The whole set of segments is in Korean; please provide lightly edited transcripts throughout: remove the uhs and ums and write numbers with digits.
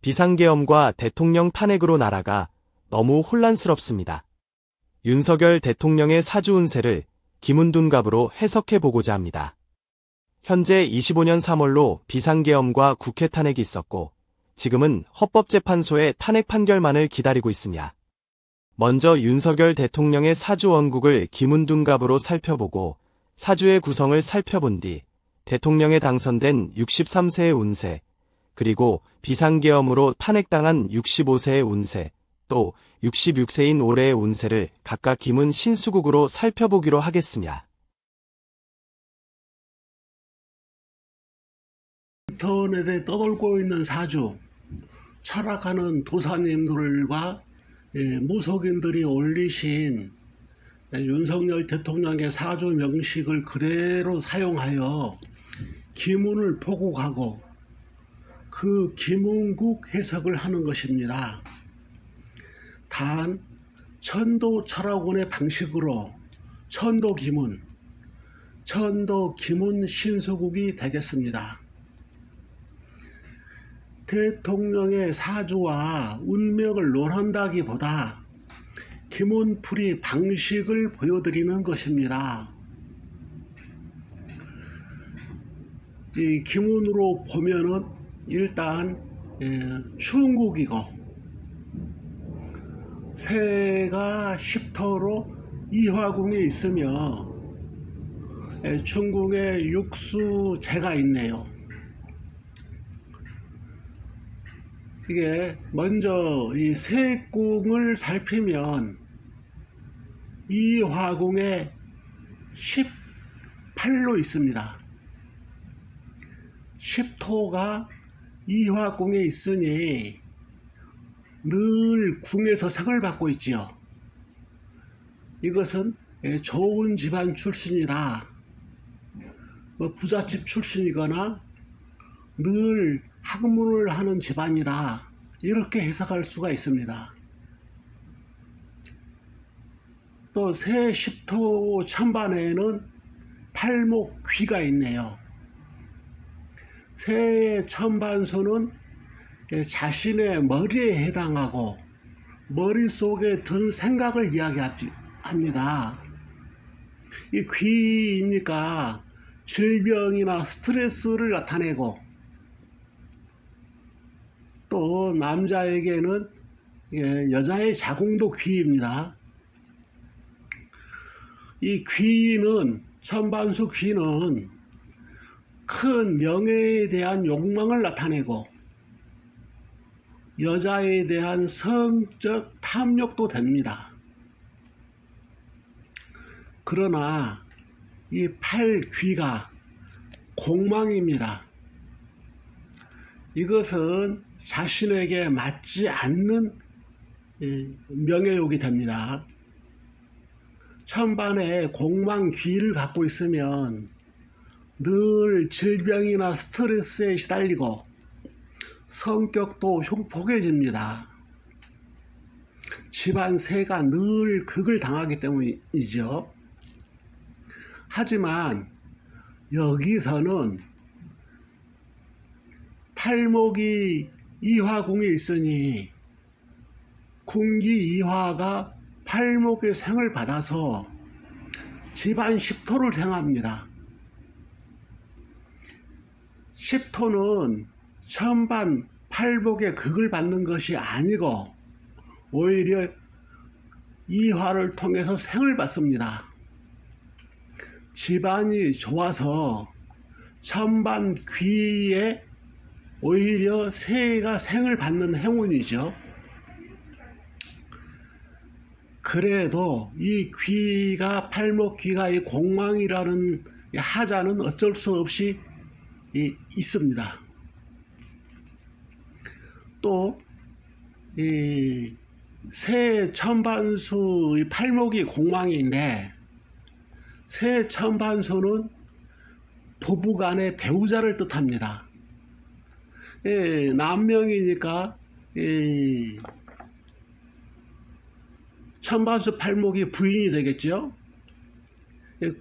비상계엄과 대통령 탄핵으로 나라가 너무 혼란스럽습니다. 윤석열 대통령의 사주 운세를 김은둔갑으로 해석해보고자 합니다. 현재 25년 3월로 비상계엄과 국회 탄핵이 있었고 지금은 헌법재판소의 탄핵 판결만을 기다리고 있습니다. 먼저 윤석열 대통령의 사주 원국을 김은둔갑으로 살펴보고 사주의 구성을 살펴본 뒤 대통령에 당선된 63세의 운세, 그리고 비상계엄으로 탄핵당한 65세의 운세, 또 66세인 올해의 운세를 각각 김은 신수국으로 살펴보기로 하겠습니다. 인터넷에 떠돌고 있는 사주, 철학하는 도사님들과 무속인들이 올리신 윤석열 대통령의 사주 명식을 그대로 사용하여 기문을 보고 가고 그 기문국 해석을 하는 것입니다. 단 천도 철학원의 방식으로 천도 기문 신수국이 되겠습니다. 대통령의 사주와 운명을 논한다기보다 기문풀이 방식을 보여드리는 것입니다. 이 기문으로 보면은 일단 충국이고 새가 10토로 이화궁에 있으며 중궁에 육수재가 있네요. 이게 먼저 이 세궁을 살피면 이화궁에 18로 있습니다. 10토가 이화궁에 있으니 늘 궁에서 상을 받고 있지요. 이것은 좋은 집안 출신이다, 부잣집 출신이거나 늘 학문을 하는 집안이다, 이렇게 해석할 수가 있습니다. 또 새 10토 천반에는 팔목귀가 있네요. 새의 천반수는 자신의 머리에 해당하고 머릿속에 든 생각을 이야기합니다. 이 귀이니까 질병이나 스트레스를 나타내고, 또 남자에게는 여자의 자궁도 귀입니다. 이 귀는, 천반수 귀는 큰 명예에 대한 욕망을 나타내고 여자에 대한 성적 탐욕도 됩니다. 그러나 이 팔귀가 공망입니다. 이것은 자신에게 맞지 않는 명예욕이 됩니다. 천반에 공망귀를 갖고 있으면 늘 질병이나 스트레스에 시달리고 성격도 흉폭해집니다. 집안 새가 늘 극을 당하기 때문이죠. 하지만 여기서는 팔목이 이화궁에 있으니 궁기 이화가 팔목의 생을 받아서 집안 10토를 생합니다. 10토는 천반 팔복의 극을 받는 것이 아니고 오히려 이화를 통해서 생을 받습니다. 집안이 좋아서 천반 귀에 오히려 새가 생을 받는 행운이죠. 그래도 이 귀가, 팔목귀가 이 공망이라는 하자는 어쩔 수 없이 있습니다. 또 이 새 천반수 이 팔목이 공망인데, 새 천반수는 부부간의 배우자를 뜻합니다. 남명이니까 천반수 팔목이 부인이 되겠죠.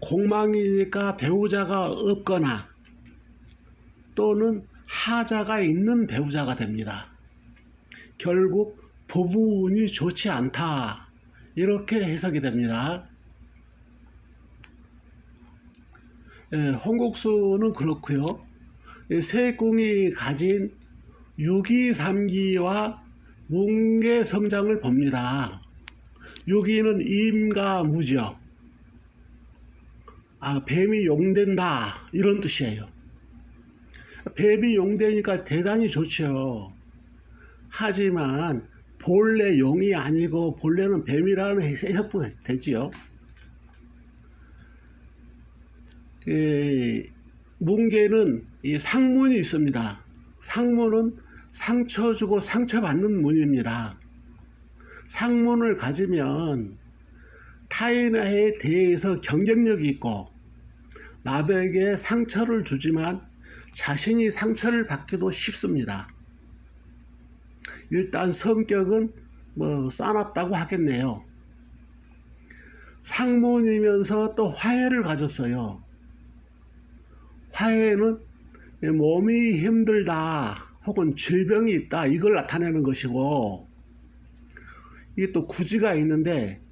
공망이니까 배우자가 없거나 또는 하자가 있는 배우자가 됩니다. 결국 부부운이 좋지 않다. 이렇게 해석이 됩니다. 홍국수는 그렇고요. 세공이 가진 유기3기와 문계 성장을 봅니다. 유기는 임가무죠. 뱀이 용된다 이런 뜻이에요. 뱀이 용되니까 대단히 좋죠. 하지만 본래 용이 아니고 본래는 뱀이라는 해석도 되지요. 문계는 이 상문이 있습니다. 상문은 상처 주고 상처받는 문입니다. 상문을 가지면 타인에 대해서 경쟁력이 있고 남에게 상처를 주지만 자신이 상처를 받기도 쉽습니다. 일단 성격은 싸납다고 하겠네요. 상문이면서 또 화해를 가졌어요. 화해는 몸이 힘들다 혹은 질병이 있다 이걸 나타내는 것이고, 이게 또 구지가 있는데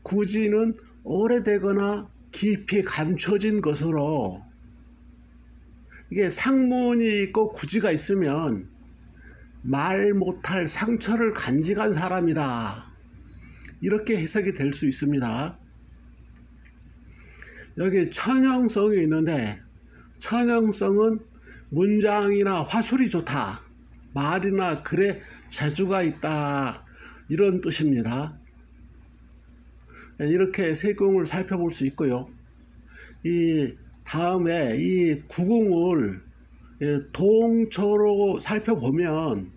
구지는 오래되거나 깊이 감춰진 것으로, 이게 상문이 있고 구지가 있으면 말 못할 상처를 간직한 사람이다 이렇게 해석이 될 수 있습니다. 여기 천형성이 있는데 천형성은 문장이나 화술이 좋다, 말이나 글에 재주가 있다 이런 뜻입니다. 이렇게 세공을 살펴볼 수 있고요. 이 다음에 이 구궁을 동초로 살펴보면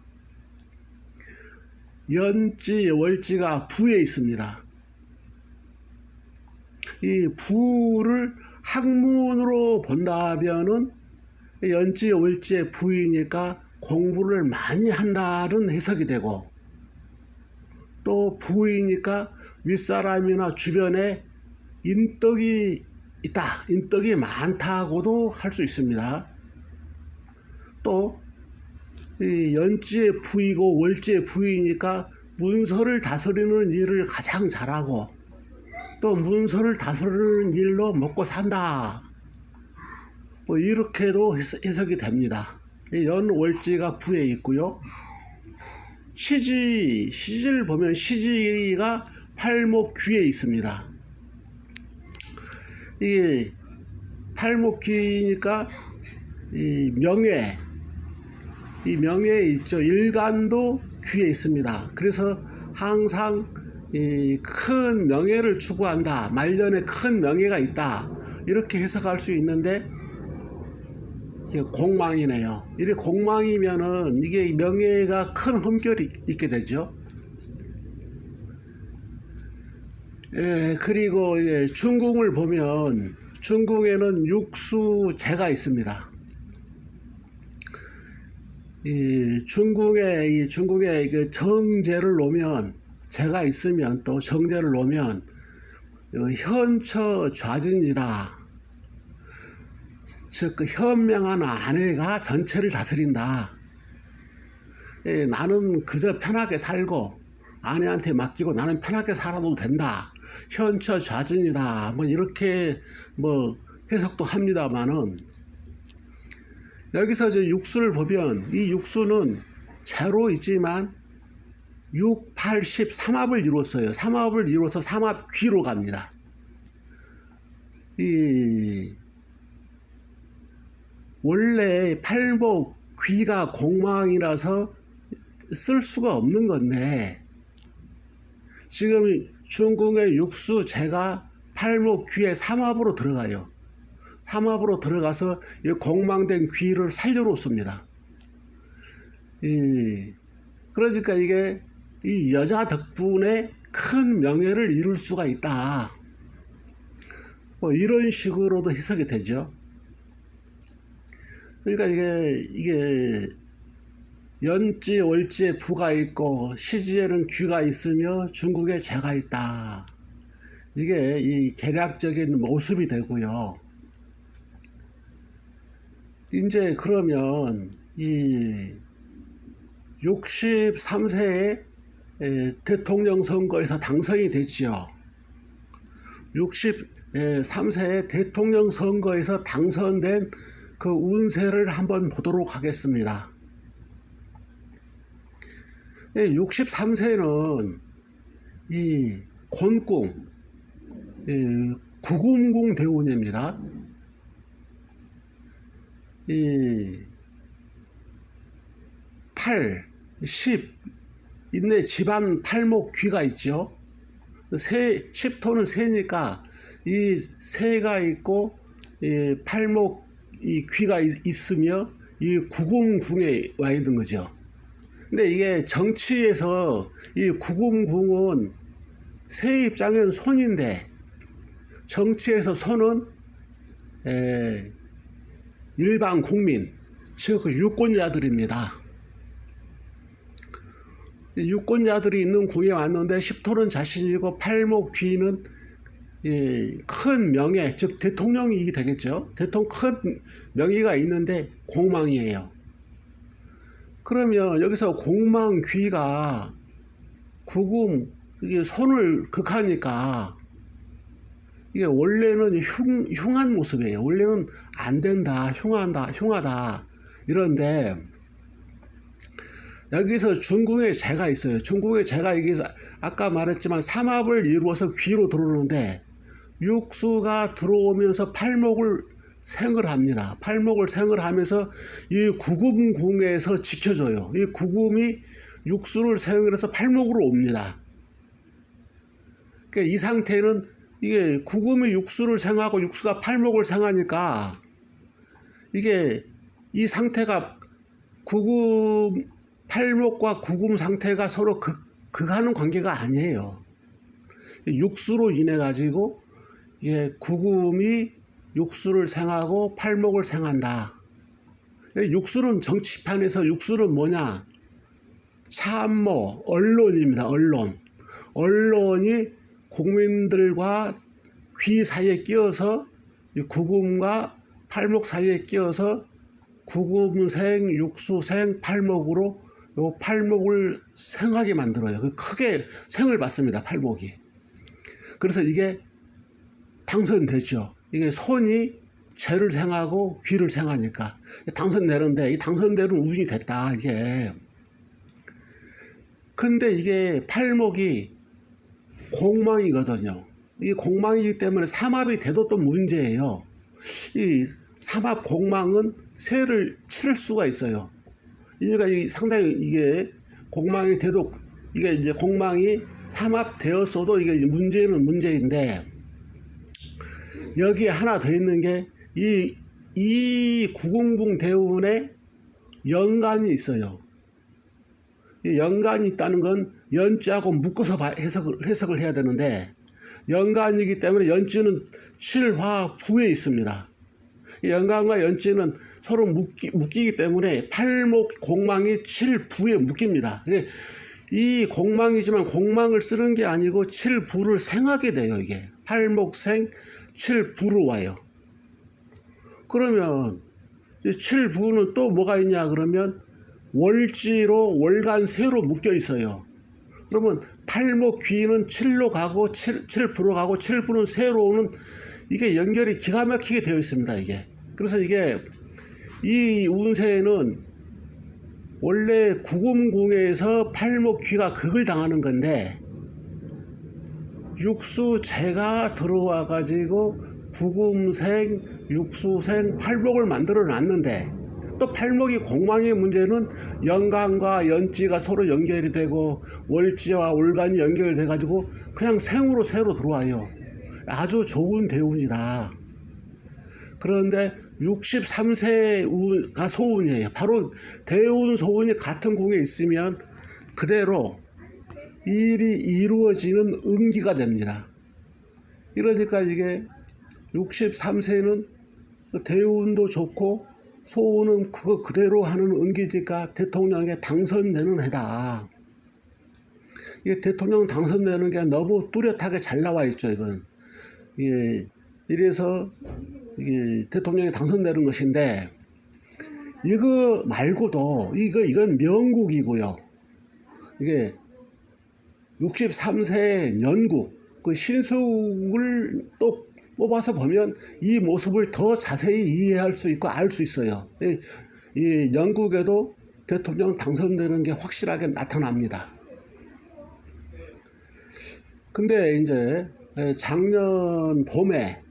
연지 월지가 부에 있습니다. 이 부를 학문으로 본다면은 연지 월지의 부이니까 공부를 많이 한다는 해석이 되고, 또 부이니까 윗사람이나 주변에 인덕이 있다, 인덕이 많다고도 할 수 있습니다. 또 이 연지의 부이고 월지의 부이니까 문서를 다스리는 일을 가장 잘하고 또 문서를 다스리는 일로 먹고 산다, 이렇게도 해석이 됩니다. 연월지가 부에 있고요. 시지를 보면 시지가 팔목귀에 있습니다. 이 팔목귀니까 이 명예에 있죠. 일간도 귀에 있습니다. 그래서 항상 이 큰 명예를 추구한다, 말년에 큰 명예가 있다 이렇게 해석할 수 있는데, 이게 공망이네요. 이게 공망이면은 이게 명예가 큰 흠결이 있게 되죠. 그리고 중궁을 보면 중궁에는 육수재가 있습니다. 이 중궁에 정제를 놓으면, 재가 있으면 또 정제를 놓으면 현처 좌진이다. 즉 현명한 아내가 전체를 다스린다. 나는 그저 편하게 살고 아내한테 맡기고 나는 편하게 살아도 된다. 현처 좌진이다. 이렇게 해석도 합니다만은, 여기서 육수를 보면 이 육수는 재로 있지만 6, 8, 10 삼합을 이뤘어요. 삼합을 이뤄서 삼합귀로 갑니다. 원래 팔목귀가 공망이라서 쓸 수가 없는 건데, 지금 중궁의 육수재가 팔목귀의 삼합으로 들어가요. 삼합으로 들어가서 이 공망된 귀를 살려놓습니다. 그러니까 이게 이 여자 덕분에 큰 명예를 이룰 수가 있다. 이런 식으로도 해석이 되죠. 그러니까 이게 연지 월지에 부가 있고 시지에는 귀가 있으며 중국에 재가 있다. 이게 이 계략적인 모습이 되고요. 이제 그러면 이 63세에 대통령 선거에서 당선이 됐지요. 63세에 대통령 선거에서 당선된 그 운세를 한번 보도록 하겠습니다. 63세는 이 곤궁, 구금궁 대운입니다. 이 8, 10, 인내 집안 팔목 귀가 있죠. 10토는 새니까 이 새가 있고 이 팔목 이 귀가 있으며 이 구금궁에 와 있는 거죠. 근데 이게 정치에서 이 구금궁은 새 입장은 손인데 정치에서 손은 일반 국민, 즉 유권자들입니다. 유권자들이 있는 궁에 왔는데 10토는 자신이고 팔목 귀는 큰 명예, 즉 대통령이 되겠죠. 대통령 큰 명예가 있는데 공망이에요. 그러면 여기서 공망 귀가 구금 이게 손을 극하니까 이게 원래는 흉한 모습이에요. 원래는 안 된다, 흉하다 이런데 여기서 중궁에 재가 있어요. 중궁에 재가 이게 아까 말했지만 삼합을 이루어서 귀로 들어오는데 육수가 들어오면서 팔목을 생을 합니다. 팔목을 생을 하면서 이 구금궁에서 지켜줘요. 이 구금이 육수를 생을 해서 팔목으로 옵니다. 그러니까 이 상태는 이게 구금이 육수를 생하고 육수가 팔목을 생하니까 이게 이 상태가 팔목과 구금 상태가 서로 극하는 관계가 아니에요. 육수로 인해 가지고 이게 구금이 육수를 생하고 팔목을 생한다. 육수는 정치판에서 육수는 뭐냐? 참모, 언론입니다. 언론이 국민들과 귀 사이에 끼어서 구금과 팔목 사이에 끼어서 구금생, 육수생, 팔목으로 요 팔목을 생하게 만들어요. 크게 생을 받습니다. 팔목이. 그래서 이게 당선되죠. 이게 손이 재를 생하고 귀를 생하니까 당선되는데 이 당선되는 운이 됐다 이게. 근데 이게 팔목이 공망이거든요. 이 공망이기 때문에 삼합이 돼도 또 문제예요. 이 삼합 공망은 새를 치를 수가 있어요. 그러니까 상당히 이게 공망이 돼도 이게 이제 공망이 삼합되었어도 이게 문제는 문제인데 여기에 하나 더 있는 게 이 구금궁 대운에 연간이 있어요. 이 연간이 있다는 건 연자하고 묶어서 해석을 해야 되는데 연간이기 때문에 연지는 칠화부에 있습니다. 이 연간과 연지는 서로 묶이기 때문에 팔목 공망이 칠부에 묶입니다. 이 공망이지만 공망을 쓰는 게 아니고 칠부를 생하게 돼요. 이게 팔목생 칠부로 와요. 그러면 칠부는 또 뭐가 있냐 그러면 월지로 월간세로 묶여 있어요. 그러면 팔목 귀는 칠로 가고 칠부로 가고 칠부는 세로 오는 이게 연결이 기가 막히게 되어 있습니다. 이게. 그래서 이게 이 운세에는 원래 구금궁에서 팔목 귀가 극을 당하는 건데 육수재가 들어와 가지고 구금생, 육수생, 팔목을 만들어 놨는데 또 팔목이 공망의 문제는 연간과 연지가 서로 연결이 되고 월지와 월간이 연결돼 가지고 그냥 생으로 새로 들어와요. 아주 좋은 대운이다. 그런데 63세가 소운이에요. 바로 대운 소운이 같은 궁에 있으면 그대로 일이 이루어지는 은기가 됩니다. 이러니까 이게 63세는 대운도 좋고 소운은 그거 그대로 하는 은기지가 대통령에 당선되는 해다. 이게 대통령 당선되는 게 너무 뚜렷하게 잘 나와 있죠. 이건 이게 이래서 이게 대통령이 당선되는 것인데 이거 말고도 이건 명국이고요. 이게 63세 연국 그 신숙을 또 뽑아서 보면 이 모습을 더 자세히 이해할 수 있고 알 수 있어요. 이 연국에도 대통령 당선되는 게 확실하게 나타납니다. 근데 이제 작년 봄에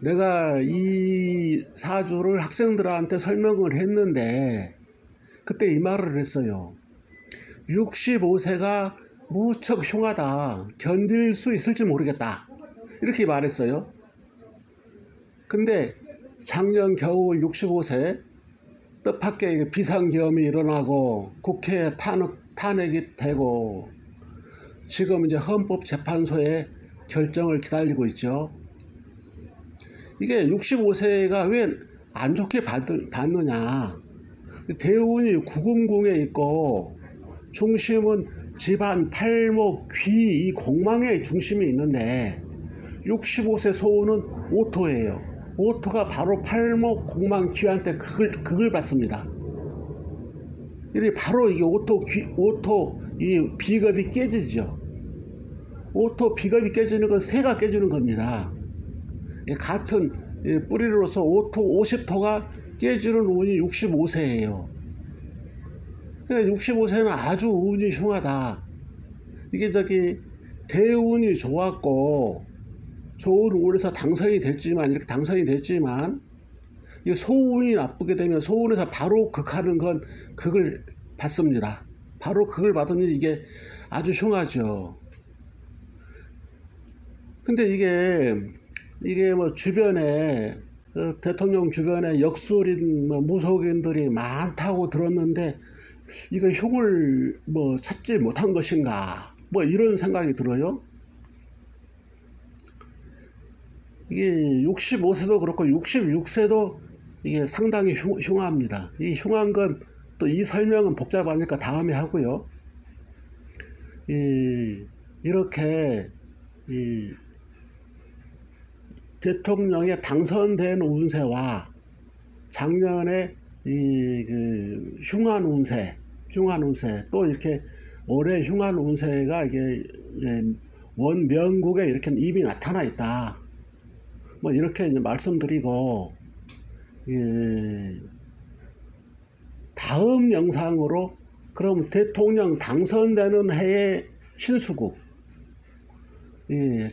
내가 이 사주를 학생들한테 설명을 했는데 그때 이 말을 했어요. 65세가 무척 흉하다. 견딜 수 있을지 모르겠다. 이렇게 말했어요. 근데 작년 겨울 65세 뜻밖의 비상계엄이 일어나고 국회에 탄핵이 되고 지금 이제 헌법재판소의 결정을 기다리고 있죠. 이게 65세가 왜 안 좋게 받느냐. 대운이 구금궁에 있고 중심은 집안, 팔목, 귀, 이 공망의 중심이 있는데 65세 소운은 오토예요. 오토가 바로 팔목, 공망, 귀한테 극을 받습니다. 이게 바로 이게 오토 이 비겁이 깨지죠. 오토 비겁이 깨지는 건 새가 깨지는 겁니다. 같은 뿌리로서 오토 50토가 깨지는 운이 65세예요. 그러니까 65세는 아주 운이 흉하다. 이게 대운이 좋았고 좋은 운에서 당선이 됐지만 이렇게 당선이 됐지만 이 소운이 나쁘게 되면 소운에서 바로 극하는 건 극을 받습니다. 바로 극을 받으니 이게 아주 흉하죠. 근데 이게 뭐 주변에 대통령 주변에 역술인 무속인들이 많다고 들었는데 이거 흉을 뭐 찾지 못한 것인가 뭐 이런 생각이 들어요. 이게 65세도 그렇고 66세도 이게 상당히 흉합니다. 이 흉한 건 또 이 설명은 복잡하니까 다음에 하고요. 이렇게 대통령에 당선된 운세와 작년에 흉한 운세 또 이렇게 올해 흉한 운세가 이게 원명국에 이렇게 이미 나타나 있다. 뭐 이렇게 이제 말씀드리고 다음 영상으로 그럼 대통령 당선되는 해의 신수국,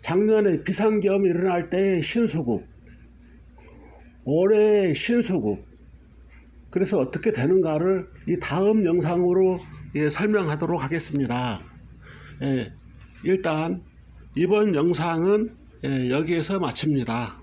작년에 비상계엄이 일어날 때의 신수국, 올해의 신수국, 그래서 어떻게 되는가를 이 다음 영상으로 설명하도록 하겠습니다. 일단 이번 영상은 여기에서 마칩니다.